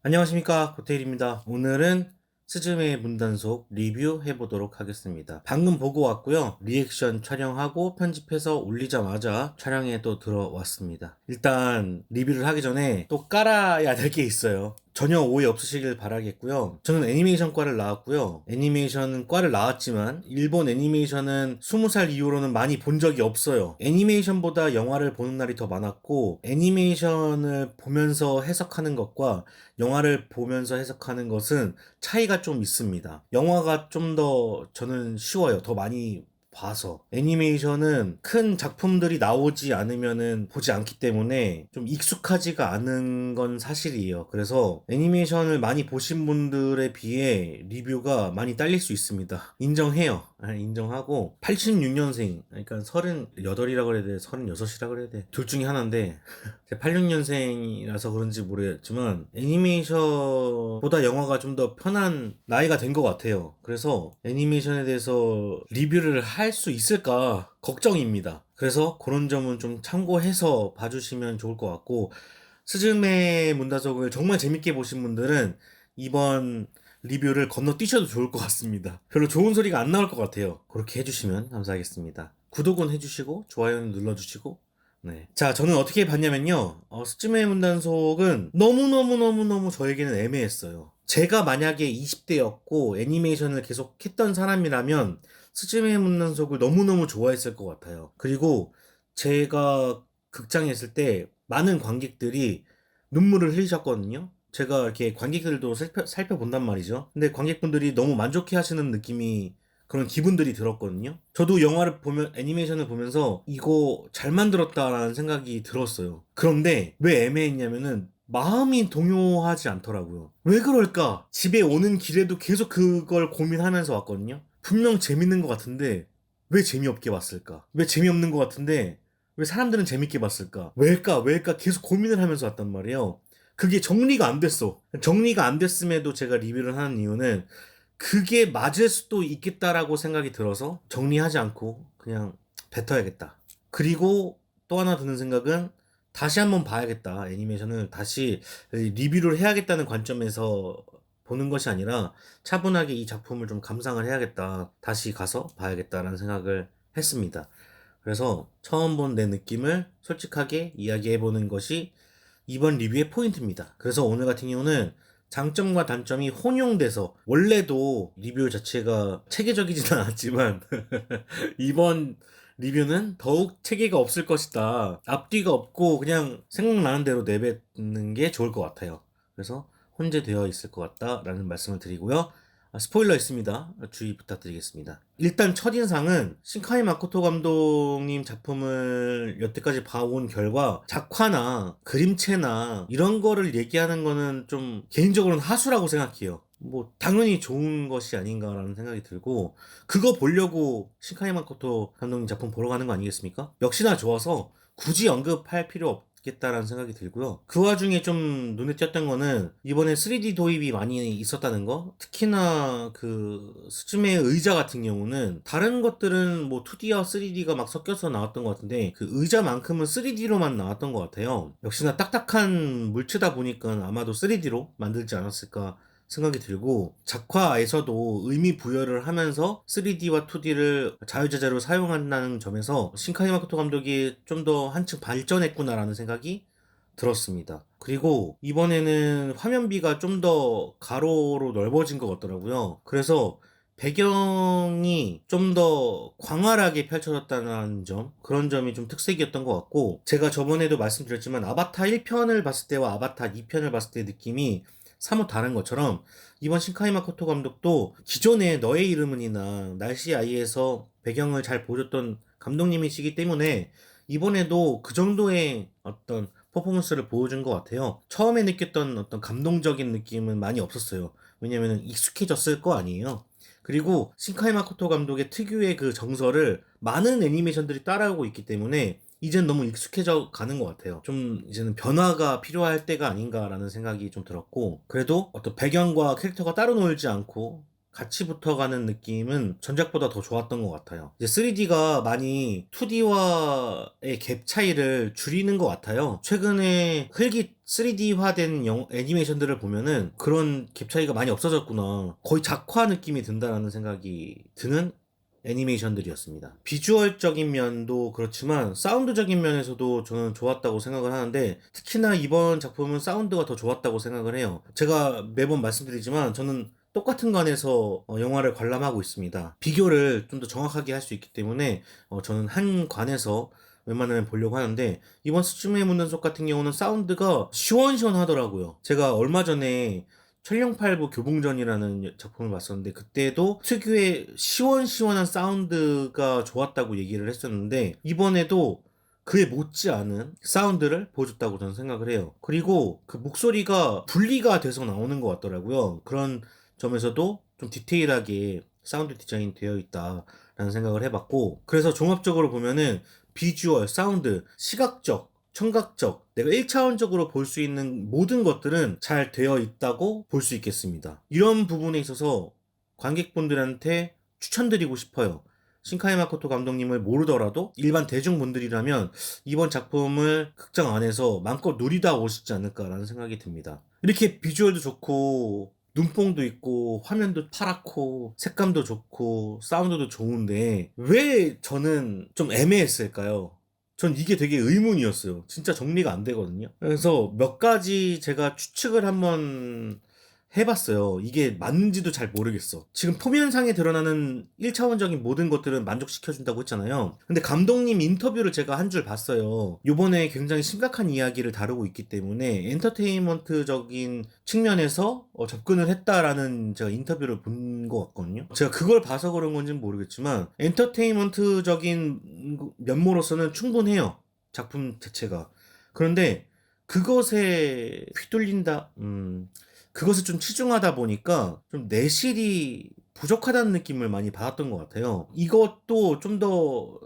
안녕하십니까, 고테일입니다. 오늘은 스즈메의 문단속 리뷰해보도록 하겠습니다. 방금 보고 왔고요. 리액션 촬영하고 편집해서 올리자마자 촬영에 또 들어왔습니다. 일단 리뷰를 하기 전에 또 깔아야 될 게 있어요. 전혀 오해 없으시길 바라겠고요. 저는 애니메이션과를 나왔고요. 애니메이션과를 나왔지만 일본 애니메이션은 20살 이후로는 많이 본 적이 없어요. 애니메이션보다 영화를 보는 날이 더 많았고, 애니메이션을 보면서 해석하는 것과 영화를 보면서 해석하는 것은 차이가 좀 있습니다. 영화가 좀 더 저는 쉬워요. 더 많이 봐서. 애니메이션은 큰 작품들이 나오지 않으면은 보지 않기 때문에 좀 익숙하지가 않은 건 사실이에요. 그래서 애니메이션을 많이 보신 분들에 비해 리뷰가 많이 딸릴 수 있습니다. 인정해요. 인정하고 86년생, 그러니까 38이라 그래야 돼, 36이라 그래야 돼. 둘 중에 하나인데 86년생이라서 그런지 모르겠지만 애니메이션보다 영화가 좀 더 편한 나이가 된 것 같아요. 그래서 애니메이션에 대해서 리뷰를 할 수 있을까 걱정입니다. 그래서 그런 점은 좀 참고해서 봐주시면 좋을 것 같고, 스즈메 문다속을 정말 재밌게 보신 분들은 이번 리뷰를 건너뛰셔도 좋을 것 같습니다. 별로 좋은 소리가 안 나올 것 같아요. 그렇게 해주시면 감사하겠습니다. 구독은 해주시고 좋아요는 눌러주시고. 네. 자, 저는 어떻게 봤냐면요. 스즈메 문단속은 너무너무너무너무 저에게는 애매했어요. 제가 만약에 20대였고 애니메이션을 계속 했던 사람이라면 스즈메 문단속을 너무너무 좋아했을 것 같아요. 그리고 제가 극장에 있을 때 많은 관객들이 눈물을 흘리셨거든요. 제가 이렇게 관객들도 살펴본단 말이죠. 근데 관객분들이 너무 만족해 하시는 느낌이, 그런 기분들이 들었거든요. 저도 영화를 보면, 애니메이션을 보면서 이거 잘 만들었다라는 생각이 들었어요. 그런데 왜 애매했냐면은 마음이 동요하지 않더라고요. 왜 그럴까? 집에 오는 길에도 계속 그걸 고민하면서 왔거든요. 분명 재밌는 것 같은데 왜 재미없게 봤을까? 왜 재미없는 것 같은데 왜 사람들은 재밌게 봤을까? 왜일까? 계속 고민을 하면서 왔단 말이에요. 그게 정리가 안 됐어. 정리가 안 됐음에도 제가 리뷰를 하는 이유는 그게 맞을 수도 있겠다라고 생각이 들어서 정리하지 않고 그냥 뱉어야겠다. 그리고 또 하나 드는 생각은 다시 한번 봐야겠다. 애니메이션을 다시 리뷰를 해야겠다는 관점에서 보는 것이 아니라 차분하게 이 작품을 좀 감상을 해야겠다. 다시 가서 봐야겠다라는 생각을 했습니다. 그래서 처음 본 내 느낌을 솔직하게 이야기해보는 것이 이번 리뷰의 포인트입니다. 그래서 오늘 같은 경우는 장점과 단점이 혼용돼서, 원래도 리뷰 자체가 체계적이진 않았지만 이번 리뷰는 더욱 체계가 없을 것이다. 앞뒤가 없고 그냥 생각나는 대로 내뱉는 게 좋을 것 같아요. 그래서 혼재되어 있을 것 같다라는 말씀을 드리고요. 스포일러 있습니다. 주의 부탁드리겠습니다. 일단 첫인상은 신카이 마코토 감독님 작품을 여태까지 봐온 결과 작화나 그림체나 이런 거를 얘기하는 거는 좀 개인적으로는 하수라고 생각해요. 뭐 당연히 좋은 것이 아닌가라는 생각이 들고, 그거 보려고 신카이 마코토 감독님 작품 보러 가는 거 아니겠습니까? 역시나 좋아서 굳이 언급할 필요 없겠다라는 생각이 들고요. 그 와중에 좀 눈에 띄었던 거는 이번에 3D 도입이 많이 있었다는 거. 특히나 그 스즈메 의자 같은 경우는 다른 것들은 뭐 2D와 3D가 막 섞여서 나왔던 것 같은데 그 의자만큼은 3D로만 나왔던 것 같아요. 역시나 딱딱한 물체다 보니까 아마도 3D로 만들지 않았을까 생각이 들고, 작화에서도 의미 부여를 하면서 3D와 2D를 자유자재로 사용한다는 점에서 신카이 마코토 감독이 좀 더 한층 발전했구나라는 생각이 들었습니다. 그리고 이번에는 화면비가 좀 더 가로로 넓어진 것 같더라고요. 그래서 배경이 좀 더 광활하게 펼쳐졌다는 점, 그런 점이 좀 특색이었던 것 같고, 제가 저번에도 말씀드렸지만 아바타 1편을 봤을 때와 아바타 2편을 봤을 때 느낌이 사뭇 다른 것처럼 이번 신카이 마코토 감독도 기존의 너의 이름은이나 날씨 아이에서 배경을 잘 보여줬던 감독님이시기 때문에 이번에도 그 정도의 어떤 퍼포먼스를 보여준 것 같아요. 처음에 느꼈던 어떤 감동적인 느낌은 많이 없었어요. 왜냐면 익숙해졌을 거 아니에요. 그리고 신카이 마코토 감독의 특유의 그 정서를 많은 애니메이션들이 따라오고 있기 때문에 이젠 너무 익숙해져 가는 것 같아요. 좀 이제는 변화가 필요할 때가 아닌가라는 생각이 좀 들었고, 그래도 어떤 배경과 캐릭터가 따로 놀지 않고 같이 붙어가는 느낌은 전작보다 더 좋았던 것 같아요. 이제 3D가 많이 2D와의 갭 차이를 줄이는 것 같아요. 최근에 흙이 3D화된 애니메이션들을 보면은 그런 갭 차이가 많이 없어졌구나. 거의 작화 느낌이 든다라는 생각이 드는 애니메이션들이었습니다. 비주얼적인 면도 그렇지만 사운드적인 면에서도 저는 좋았다고 생각을 하는데, 특히나 이번 작품은 사운드가 더 좋았다고 생각을 해요. 제가 매번 말씀드리지만 저는 똑같은 관에서 영화를 관람하고 있습니다. 비교를 좀 더 정확하게 할 수 있기 때문에 저는 한 관에서 웬만하면 보려고 하는데, 이번 스즈메의 문단속 같은 경우는 사운드가 시원시원하더라고요. 제가 얼마 전에 천령팔부 교봉전이라는 작품을 봤었는데, 그때도 특유의 시원시원한 사운드가 좋았다고 얘기를 했었는데, 이번에도 그에 못지않은 사운드를 보여줬다고 저는 생각을 해요. 그리고 그 목소리가 분리가 돼서 나오는 것 같더라고요. 그런 점에서도 좀 디테일하게 사운드 디자인 되어 있다라는 생각을 해봤고, 그래서 종합적으로 보면은 비주얼, 사운드, 시각적, 청각적, 내가 1차원적으로 볼 수 있는 모든 것들은 잘 되어 있다고 볼 수 있겠습니다. 이런 부분에 있어서 관객분들한테 추천드리고 싶어요. 신카이 마코토 감독님을 모르더라도 일반 대중분들이라면 이번 작품을 극장 안에서 마음껏 누리다 오시지 않을까라는 생각이 듭니다. 이렇게 비주얼도 좋고 눈뽕도 있고 화면도 파랗고 색감도 좋고 사운드도 좋은데 왜 저는 좀 애매했을까요? 전 이게 되게 의문이었어요. 진짜 정리가 안 되거든요. 그래서 몇 가지 제가 추측을 한번 해봤어요. 이게 맞는지도 잘 모르겠어. 지금 표면상에 드러나는 1차원적인 모든 것들은 만족시켜준다고 했잖아요. 근데 감독님 인터뷰를 제가 한 줄 봤어요. 요번에 굉장히 심각한 이야기를 다루고 있기 때문에 엔터테인먼트적인 측면에서 접근을 했다라는 제가 인터뷰를 본 것 같거든요. 제가 그걸 봐서 그런 건지는 모르겠지만 엔터테인먼트적인 면모로서는 충분해요. 작품 자체가. 그런데 그것에 휘둘린다? 그것을 좀 치중하다 보니까 좀 내실이 부족하다는 느낌을 많이 받았던 것 같아요. 이것도 좀 더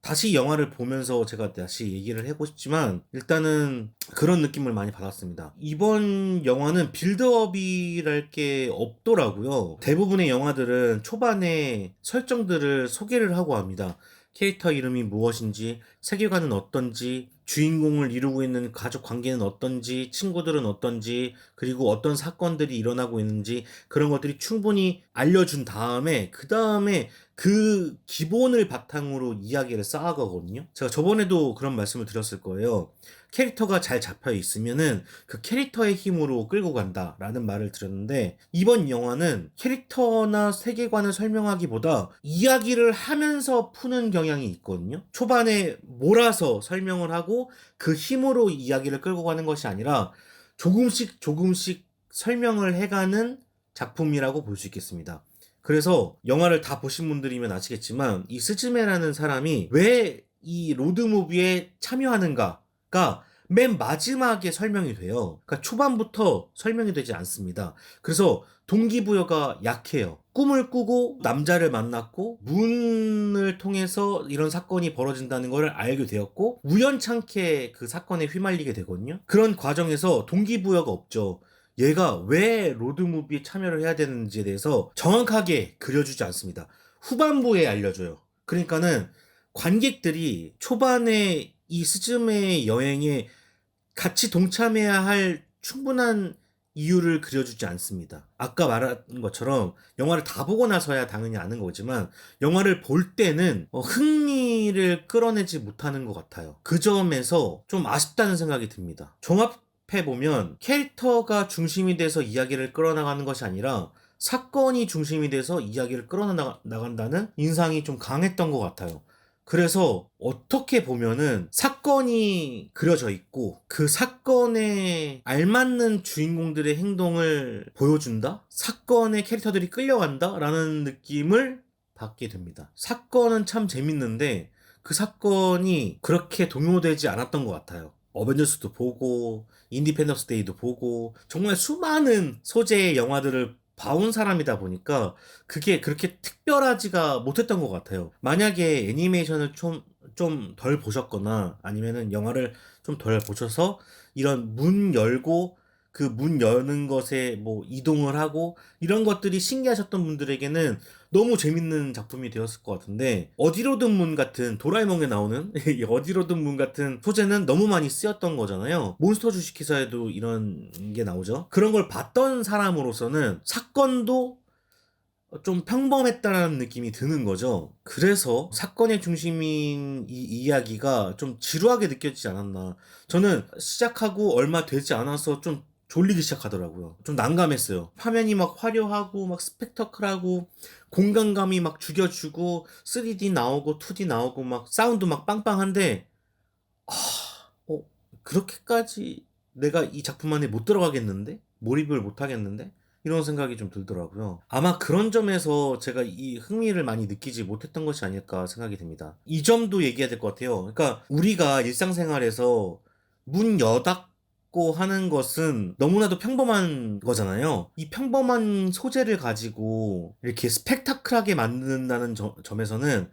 다시 영화를 보면서 제가 다시 얘기를 해보고 싶지만, 일단은 그런 느낌을 많이 받았습니다. 이번 영화는 빌드업이랄 게 없더라고요. 대부분의 영화들은 초반에 설정들을 소개를 하고 합니다. 캐릭터 이름이 무엇인지, 세계관은 어떤지, 주인공을 이루고 있는 가족 관계는 어떤지, 친구들은 어떤지, 그리고 어떤 사건들이 일어나고 있는지, 그런 것들이 충분히 알려준 다음에, 그 다음에 그 기본을 바탕으로 이야기를 쌓아가거든요. 제가 저번에도 그런 말씀을 드렸을 거예요. 캐릭터가 잘 잡혀 있으면은 그 캐릭터의 힘으로 끌고 간다라는 말을 드렸는데, 이번 영화는 캐릭터나 세계관을 설명하기보다 이야기를 하면서 푸는 경향이 있거든요. 초반에 몰아서 설명을 하고 그 힘으로 이야기를 끌고 가는 것이 아니라 조금씩 조금씩 설명을 해가는 작품이라고 볼 수 있겠습니다. 그래서 영화를 다 보신 분들이면 아시겠지만 이 스즈메라는 사람이 왜 이 로드무비에 참여하는가가 맨 마지막에 설명이 돼요. 그러니까 초반부터 설명이 되지 않습니다. 그래서 동기부여가 약해요. 꿈을 꾸고 남자를 만났고 문을 통해서 이런 사건이 벌어진다는 것을 알게 되었고 우연찮게 그 사건에 휘말리게 되거든요. 그런 과정에서 동기부여가 없죠. 얘가 왜 로드무비에 참여를 해야 되는지에 대해서 정확하게 그려주지 않습니다. 후반부에 알려줘요. 그러니까는 관객들이 초반에 이 스즈메의 여행에 같이 동참해야 할 충분한 이유를 그려주지 않습니다. 아까 말한 것처럼 영화를 다 보고 나서야 당연히 아는 거지만 영화를 볼 때는 흥미를 끌어내지 못하는 것 같아요. 그 점에서 좀 아쉽다는 생각이 듭니다. 종합해보면 캐릭터가 중심이 돼서 이야기를 끌어나가는 것이 아니라 사건이 중심이 돼서 이야기를 끌어나간다는 인상이 좀 강했던 것 같아요. 그래서 어떻게 보면은 사건이 그려져 있고 그 사건에 알맞는 주인공들의 행동을 보여준다? 사건의 캐릭터들이 끌려간다? 라는 느낌을 받게 됩니다. 사건은 참 재밌는데 그 사건이 그렇게 동요되지 않았던 것 같아요. 어벤져스도 보고 인디펜던스 데이도 보고 정말 수많은 소재의 영화들을 봐온 사람이다 보니까 그게 그렇게 특별하지가 못했던 것 같아요. 만약에 애니메이션을 좀 덜 보셨거나 아니면은 영화를 좀 덜 보셔서 이런 문 열고 그 문 여는 것에 뭐 이동을 하고 이런 것들이 신기하셨던 분들에게는 너무 재밌는 작품이 되었을 것 같은데, 어디로든 문 같은 도라에몽에 나오는 이 어디로든 문 같은 소재는 너무 많이 쓰였던 거잖아요. 몬스터 주식회사에도 이런 게 나오죠. 그런 걸 봤던 사람으로서는 사건도 좀 평범했다라는 느낌이 드는 거죠. 그래서 사건의 중심인 이 이야기가 좀 지루하게 느껴지지 않았나. 저는 시작하고 얼마 되지 않아서 좀 졸리기 시작하더라고요. 좀 난감했어요. 화면이 막 화려하고 막 스펙터클하고 공간감이 막 죽여주고 3D 나오고 2D 나오고 막 사운드 막 빵빵한데, 아, 어, 그렇게까지 내가 이 작품 안에 못 들어가겠는데? 몰입을 못 하겠는데? 이런 생각이 좀 들더라고요. 아마 그런 점에서 제가 이 흥미를 많이 느끼지 못했던 것이 아닐까 생각이 듭니다. 이 점도 얘기해야 될 것 같아요. 그러니까 우리가 일상생활에서 문 여닫고 하는 것은 너무나도 평범한 거잖아요. 이 평범한 소재를 가지고 이렇게 스펙타클하게 만든다는 점에서는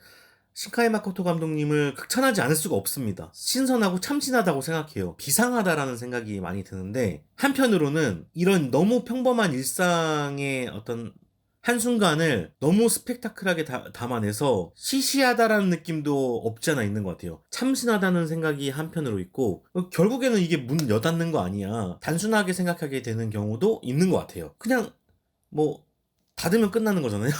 신카이 마코토 감독님을 극찬하지 않을 수가 없습니다. 신선하고 참신하다고 생각해요. 비상하다라는 생각이 많이 드는데, 한편으로는 이런 너무 평범한 일상의 어떤 한순간을 너무 스펙타클하게 담아내서 시시하다라는 느낌도 없지 않아 있는 것 같아요. 참신하다는 생각이 한편으로 있고, 결국에는 이게 문 여닫는 거 아니야, 단순하게 생각하게 되는 경우도 있는 것 같아요. 그냥 뭐 닫으면 끝나는 거잖아요.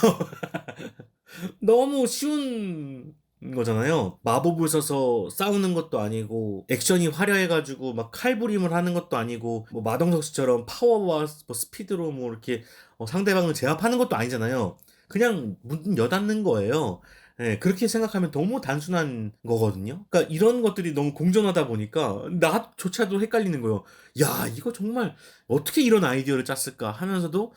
너무 쉬운 거잖아요. 마법을 써서 싸우는 것도 아니고, 액션이 화려해가지고 막 칼부림을 하는 것도 아니고, 뭐 마동석 씨처럼 파워와 뭐 스피드로 뭐 이렇게 상대방을 제압하는 것도 아니잖아요. 그냥 문 여닫는 거예요. 예, 그렇게 생각하면 너무 단순한 거거든요. 그러니까 이런 것들이 너무 공존하다 보니까 나조차도 헷갈리는 거예요. 야, 이거 정말 어떻게 이런 아이디어를 짰을까 하면서도,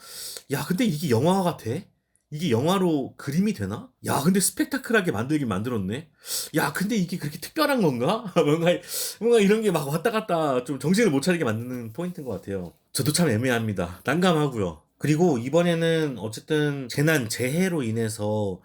야, 근데 이게 영화가 돼? 이게 영화로 그림이 되나? 야, 근데 스펙타클하게 만들긴 만들었네? 야, 근데 이게 그렇게 특별한 건가? 뭔가 이런 게 막 왔다 갔다 좀 정신을 못 차리게 만드는 포인트인 것 같아요. 저도 참 애매합니다. 난감하고요. 그리고 이번에는 어쨌든 재난, 재해로 인해서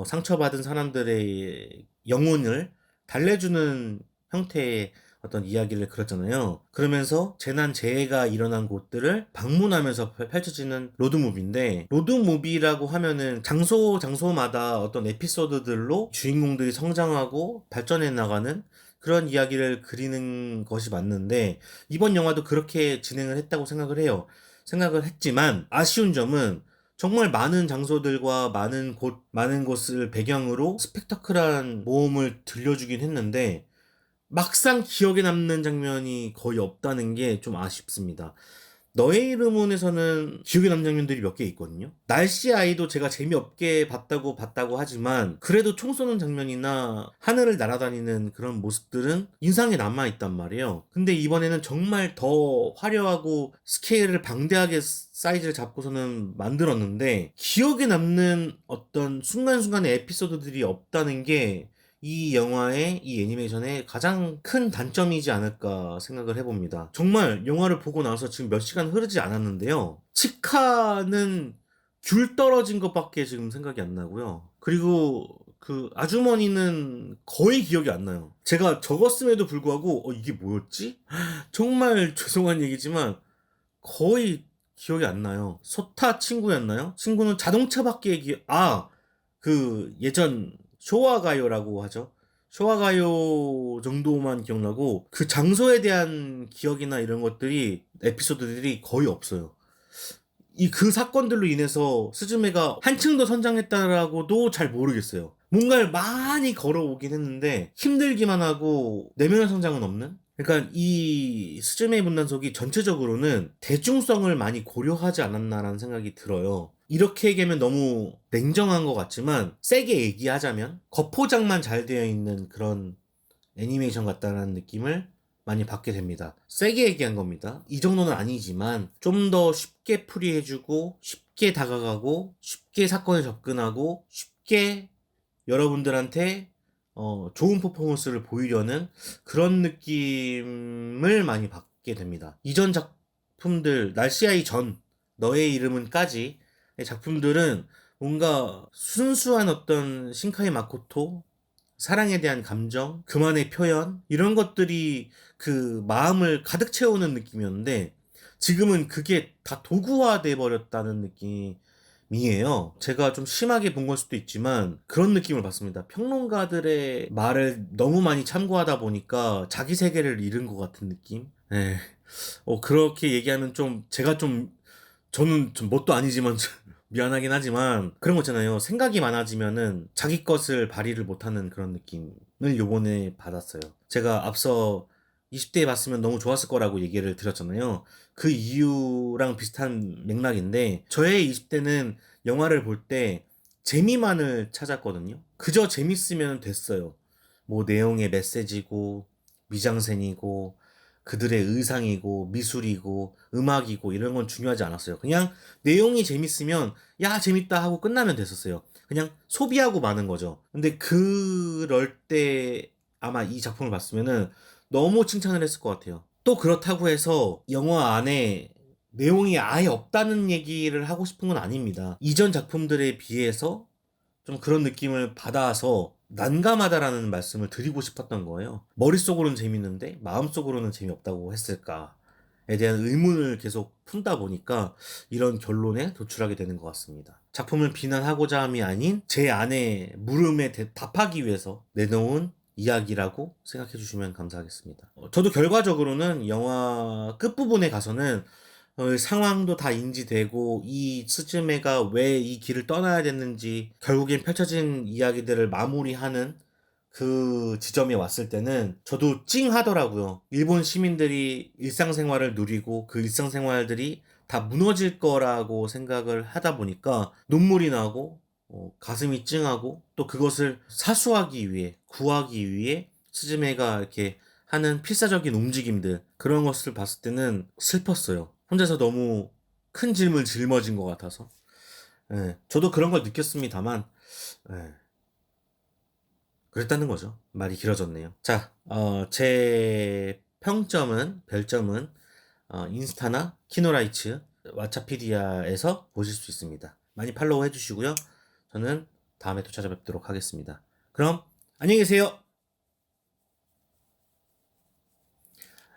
상처받은 사람들의 영혼을 달래주는 형태의 어떤 이야기를 그렸잖아요. 그러면서 재난 재해가 일어난 곳들을 방문하면서 펼쳐지는 로드무비인데, 로드무비라고 하면은 장소마다 어떤 에피소드들로 주인공들이 성장하고 발전해 나가는 그런 이야기를 그리는 것이 맞는데, 이번 영화도 그렇게 진행을 했다고 생각을 해요. 생각을 했지만 아쉬운 점은 정말 많은 장소들과 많은 곳을 배경으로 스펙타클한 모험을 들려주긴 했는데, 막상 기억에 남는 장면이 거의 없다는 게 좀 아쉽습니다. 너의 이름은에서는 기억에 남는 장면들이 몇 개 있거든요. 날씨 아이도 제가 재미없게 봤다고 하지만, 그래도 총 쏘는 장면이나 하늘을 날아다니는 그런 모습들은 인상에 남아있단 말이에요. 근데 이번에는 정말 더 화려하고 스케일을 방대하게 사이즈를 잡고서는 만들었는데, 기억에 남는 어떤 순간순간의 에피소드들이 없다는 게 이 영화의, 이 애니메이션의 가장 큰 단점이지 않을까 생각을 해봅니다. 정말 영화를 보고 나서 지금 몇 시간 흐르지 않았는데요. 치카는 귤 떨어진 것밖에 지금 생각이 안 나고요. 그리고 그 아주머니는 거의 기억이 안 나요. 제가 적었음에도 불구하고 이게 뭐였지? 정말 죄송한 얘기지만 거의 기억이 안 나요. 소타 친구였나요? 친구는 자동차밖에 그 예전 쇼와가요라고 하죠. 쇼와가요 정도만 기억나고, 그 장소에 대한 기억이나 이런 것들이, 에피소드들이 거의 없어요. 그 사건들로 인해서 스즈메가 한층 더 성장했다라고도 잘 모르겠어요. 뭔가를 많이 걸어오긴 했는데 힘들기만 하고 내면의 성장은 없는? 그러니까 이 스즈메의 문단속이 전체적으로는 대중성을 많이 고려하지 않았나라는 생각이 들어요. 이렇게 얘기하면 너무 냉정한 것 같지만, 세게 얘기하자면 겉포장만 잘 되어 있는 그런 애니메이션 같다는 느낌을 많이 받게 됩니다. 세게 얘기한 겁니다. 이 정도는 아니지만 좀 더 쉽게 풀이해주고, 쉽게 다가가고, 쉽게 사건에 접근하고, 쉽게 여러분들한테 좋은 퍼포먼스를 보이려는 그런 느낌을 많이 받게 됩니다. 이전 작품들, 날씨아이 전, 너의 이름은까지 작품들은 뭔가 순수한 어떤 신카이 마코토, 사랑에 대한 감정, 그만의 표현, 이런 것들이 그 마음을 가득 채우는 느낌이었는데, 지금은 그게 다 도구화돼 버렸다는 느낌이에요. 제가 좀 심하게 본 걸 수도 있지만 그런 느낌을 받습니다. 평론가들의 말을 너무 많이 참고하다 보니까 자기 세계를 잃은 것 같은 느낌? 네. 그렇게 얘기하면 좀 제가 좀 저는 좀 뭣도 아니지만 미안하긴 하지만 그런 거 있잖아요. 생각이 많아지면은 자기 것을 발휘를 못하는 그런 느낌을 요번에 받았어요. 제가 앞서 20대에 봤으면 너무 좋았을 거라고 얘기를 드렸잖아요. 그 이유랑 비슷한 맥락인데 저의 20대는 영화를 볼 때 재미만을 찾았거든요. 그저 재밌으면 됐어요. 뭐 내용의 메시지고 미장센이고 그들의 의상이고 미술이고 음악이고 이런 건 중요하지 않았어요. 그냥 내용이 재밌으면 야 재밌다 하고 끝나면 됐었어요. 그냥 소비하고 마는 거죠. 근데 그럴 때 아마 이 작품을 봤으면은 너무 칭찬을 했을 것 같아요. 또 그렇다고 해서 영화 안에 내용이 아예 없다는 얘기를 하고 싶은 건 아닙니다. 이전 작품들에 비해서 좀 그런 느낌을 받아서 난감하다라는 말씀을 드리고 싶었던 거예요. 머릿속으로는 재밌는데 마음속으로는 재미없다고 했을까에 대한 의문을 계속 품다 보니까 이런 결론에 도출하게 되는 것 같습니다. 작품을 비난하고자 함이 아닌 제 안에 물음에 답하기 위해서 내놓은 이야기라고 생각해 주시면 감사하겠습니다. 저도 결과적으로는 영화 끝부분에 가서는 상황도 다 인지되고 이 스즈메가 왜 이 길을 떠나야 됐는지 결국엔 펼쳐진 이야기들을 마무리하는 그 지점에 왔을 때는 저도 찡하더라고요. 일본 시민들이 일상생활을 누리고 그 일상생활들이 다 무너질 거라고 생각을 하다 보니까 눈물이 나고 가슴이 찡하고 또 그것을 사수하기 위해 구하기 위해 스즈메가 이렇게 하는 필사적인 움직임들 그런 것을 봤을 때는 슬펐어요. 혼자서 너무 큰 짐을 짊어진 것 같아서. 예, 저도 그런 걸 느꼈습니다만, 예, 그랬다는 거죠. 말이 길어졌네요. 자, 제 평점은, 별점은, 인스타나 키노라이츠, 왓챠피디아에서 보실 수 있습니다. 많이 팔로우 해주시고요. 저는 다음에 또 찾아뵙도록 하겠습니다. 그럼, 안녕히 계세요!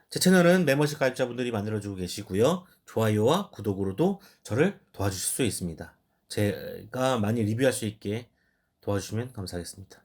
제 채널은 멤버십 가입자분들이 만들어주고 계시고요. 좋아요와 구독으로도 저를 도와주실 수 있습니다. 제가 많이 리뷰할 수 있게 도와주시면 감사하겠습니다.